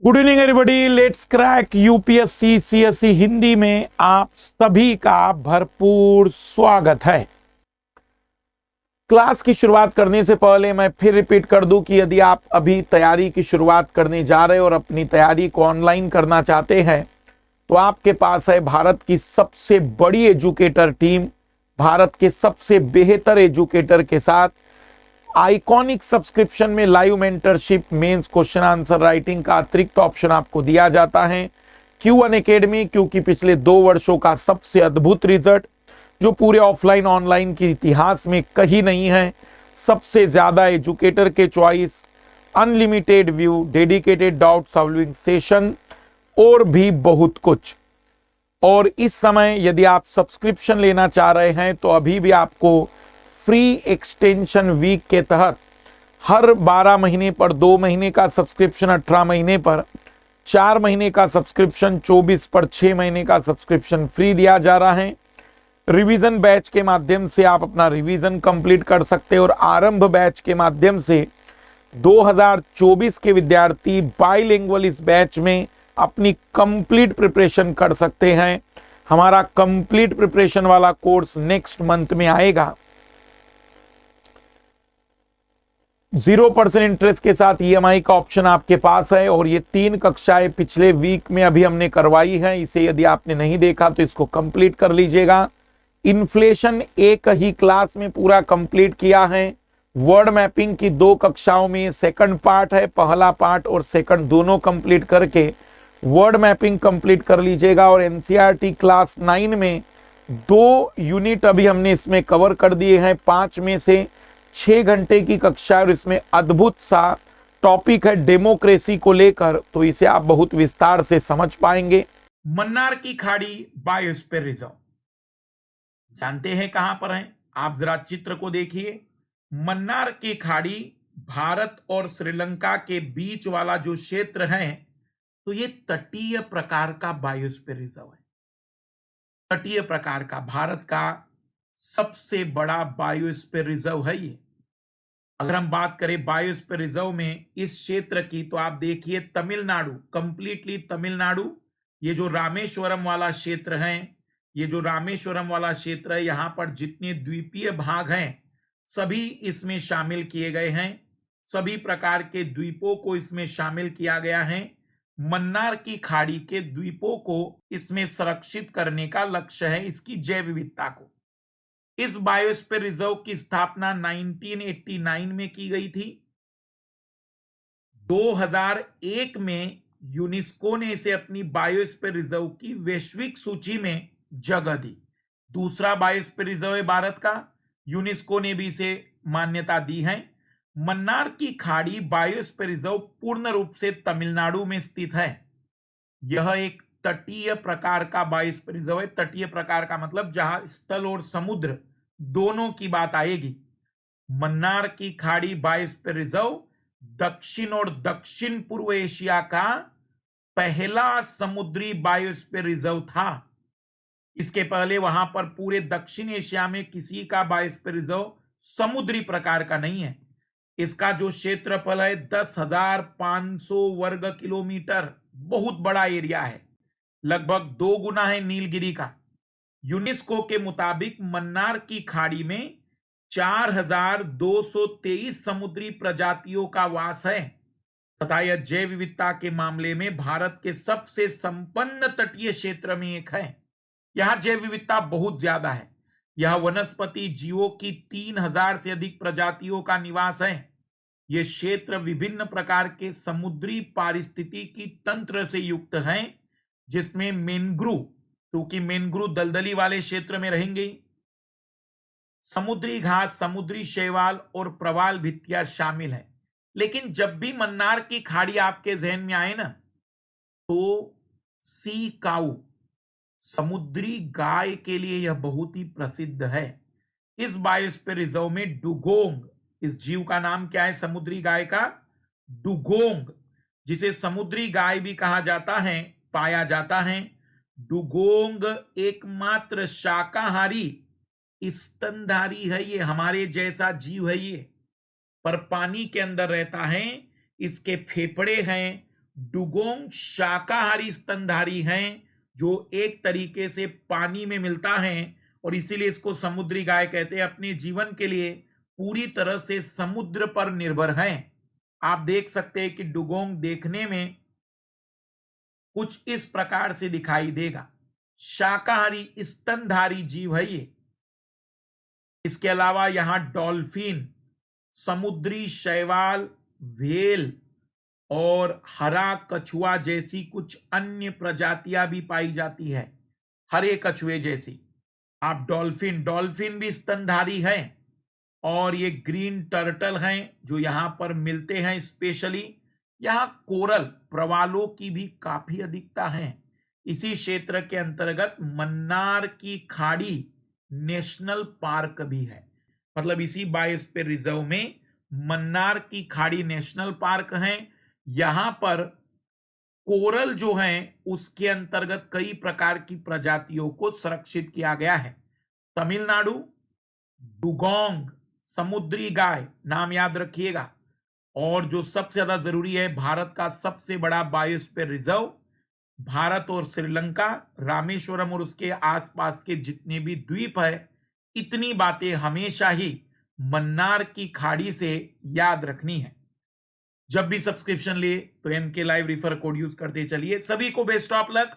Good evening everybody. Let's crack UPSC CSE Hindi में आप सभी का भरपूर स्वागत है। क्लास की शुरुआत करने से पहले मैं फिर रिपीट कर दूं कि यदि आप अभी तैयारी की शुरुआत करने जा रहे हो और अपनी तैयारी को ऑनलाइन करना चाहते हैं तो आपके पास है भारत की सबसे बड़ी एजुकेटर टीम, भारत के सबसे बेहतर एजुकेटर के साथ आइकॉनिक सब्सक्रिप्शन में live mentorship, mains question answer writing का अतिरिक्त ऑप्शन आपको दिया जाता है। Q1 एकेडमी, क्योंकि पिछले 2 वर्षों का सबसे अद्भुत रिजल्ट जो पूरे ऑफलाइन ऑनलाइन के इतिहास में कहीं नहीं है, सबसे ज्यादा एजुकेटर के choice, unlimited view, dedicated doubt solving session और भी बहुत कुछ। और इस समय यदि आप सब्सक्रिप्शन लेना चाह रहे हैं तो अभी भी आपको फ्री एक्सटेंशन वीक के तहत हर 12 महीने पर 2 महीने का सब्सक्रिप्शन, 18 महीने पर 4 महीने का सब्सक्रिप्शन, 24 पर 6 महीने का सब्सक्रिप्शन फ्री दिया जा रहा है। रिवीजन बैच के माध्यम से आप अपना रिवीजन कंप्लीट कर सकते हैं और आरंभ बैच के माध्यम से 2024 के विद्यार्थी बाइलिंगुअल इस बैच में अपनी कंप्लीट प्रिपरेशन कर सकते हैं। हमारा कंप्लीट प्रिपरेशन वाला कोर्स नेक्स्ट मंथ में आएगा। 0% इंटरेस्ट के साथ EMI का ऑप्शन आपके पास है और ये 3 कक्षाएं पिछले वीक में अभी हमने करवाई है। इसे यदि आपने नहीं देखा तो इसको कंप्लीट कर लीजिएगा। इन्फ्लेशन एक ही क्लास में पूरा कंप्लीट किया है। वर्ड मैपिंग की 2 कक्षाओं में सेकंड पार्ट है, पहला पार्ट और सेकंड दोनों कंप्लीट करके वर्ड मैपिंग कंप्लीट कर लीजिएगा। और NCERT क्लास 9 में 2 यूनिट अभी हमने इसमें कवर कर दिए हैं। 5 में से 6 घंटे की कक्षा और इसमें अद्भुत सा टॉपिक है डेमोक्रेसी को लेकर, तो इसे आप बहुत विस्तार से समझ पाएंगे। मन्नार की खाड़ी बायोस्फीयर रिजर्व जानते हैं कहां पर है? आप जरा चित्र को देखिए। मन्नार की खाड़ी भारत और श्रीलंका के बीच वाला जो क्षेत्र है, तो ये तटीय प्रकार का बायोस्फीयर रिजर्व है। तटीय प्रकार का भारत का सबसे बड़ा बायोस्फीयर रिजर्व है ये। अगर हम बात करें बायोस्फीयर रिजर्व में इस क्षेत्र की, तो आप देखिए तमिलनाडु, कंप्लीटली तमिलनाडु, ये जो रामेश्वरम वाला क्षेत्र है, ये जो रामेश्वरम वाला क्षेत्र है, यहां पर जितने द्वीपीय भाग हैं सभी इसमें शामिल किए गए हैं। सभी प्रकार के द्वीपों को इसमें शामिल किया गया है। मन्नार की खाड़ी के द्वीपों को इसमें संरक्षित करने का लक्ष्य है, इसकी जैव विविधता को। इस बायोस्फीयर रिजर्व की स्थापना 1989 में की गई थी। 2001 में यूनेस्को ने इसे अपनी बायोस्फीयर रिजर्व की वैश्विक सूची में जगह दी। दूसरा बायोस्फीयर रिजर्व है भारत का, यूनेस्को ने भी इसे मान्यता दी है। मन्नार की खाड़ी बायोस्फीयर रिजर्व पूर्ण रूप से तमिलनाडु में स्थित है। यह एक तटीय प्रकार का बायोस्फीयर रिजर्व है। तटीय प्रकार का मतलब जहां स्थल और समुद्र दोनों की बात आएगी। मन्नार की खाड़ी बायोस्फीयर रिजर्व दक्षिण और दक्षिण पूर्व एशिया का पहला समुद्री बायोस्फीयर रिजर्व था। इसके पहले वहां पर पूरे दक्षिण एशिया में किसी का बायोस्फीयर रिजर्व समुद्री प्रकार का नहीं है। इसका जो क्षेत्रफल है 10,500 वर्ग किलोमीटर, बहुत बड़ा एरिया है, लगभग 2 गुना है नीलगिरी का। यूनेस्को के मुताबिक मन्नार की खाड़ी में 4,223 समुद्री प्रजातियों का वास है तथा यह जैव विविधता के मामले में भारत के सबसे संपन्न तटीय क्षेत्र में एक है। यहां जैव विविधता बहुत ज्यादा है। यह वनस्पति जीवों की 3,000 से अधिक प्रजातियों का निवास है। यह क्षेत्र विभिन्न प्रकार के समुद्री पारिस्थितिकी तंत्र से युक्त है, जिसमें मैंग्रोव, क्योंकि मैंग्रोव दलदली वाले क्षेत्र में रहेंगे, समुद्री घास, समुद्री शैवाल और प्रवाल भित्तियां शामिल है। लेकिन जब भी मन्नार की खाड़ी आपके जहन में आए ना, तो सी काऊ, समुद्री गाय के लिए यह बहुत ही प्रसिद्ध है। इस बायोस्फीयर रिजर्व में डुगोंग, इस जीव का नाम क्या है समुद्री गाय का? डुगोंग, जिसे समुद्री गाय भी कहा जाता है, पाया जाता है। डुगोंग एकमात्र शाकाहारी स्तनधारी है। ये हमारे जैसा जीव है ये, पर पानी के अंदर रहता है। इसके फेफड़े हैं डुगोंग शाकाहारी स्तनधारी हैं जो एक तरीके से पानी में मिलता है और इसीलिए इसको समुद्री गाय कहते हैं। अपने जीवन के लिए पूरी तरह से समुद्र पर निर्भर है। आप देख सकते हैं कि डुगोंग देखने में कुछ इस प्रकार से दिखाई देगा। शाकाहारी स्तनधारी जीव है ये। इसके अलावा यहां डॉल्फिन, समुद्री शैवाल, व्हेल और हरा कछुआ जैसी कुछ अन्य प्रजातियां भी पाई जाती है, हरे कछुए जैसी। आप डॉल्फिन भी स्तनधारी है। और ये ग्रीन टर्टल हैं जो यहां पर मिलते हैं स्पेशली। यहां कोरल प्रवालों की भी काफी अधिकता है। इसी क्षेत्र के अंतर्गत मन्नार की खाड़ी नेशनल पार्क भी है। मतलब इसी बायोस्फीयर रिजर्व में मन्नार की खाड़ी नेशनल पार्क है। यहां पर कोरल जो है उसके अंतर्गत कई प्रकार की प्रजातियों को संरक्षित किया गया है। तमिलनाडु, डुगोंग समुद्री गाय, नाम याद रखिएगा। और जो सबसे ज्यादा जरूरी है, भारत का सबसे बड़ा बायोस्फीयर रिजर्व, भारत और श्रीलंका, रामेश्वरम और उसके आसपास के जितने भी द्वीप है, इतनी बातें हमेशा ही मन्नार की खाड़ी से याद रखनी है। जब भी सब्सक्रिप्शन लिए तो MK live refer code use करते चलिए। सभी को बेस्ट ऑफ लक।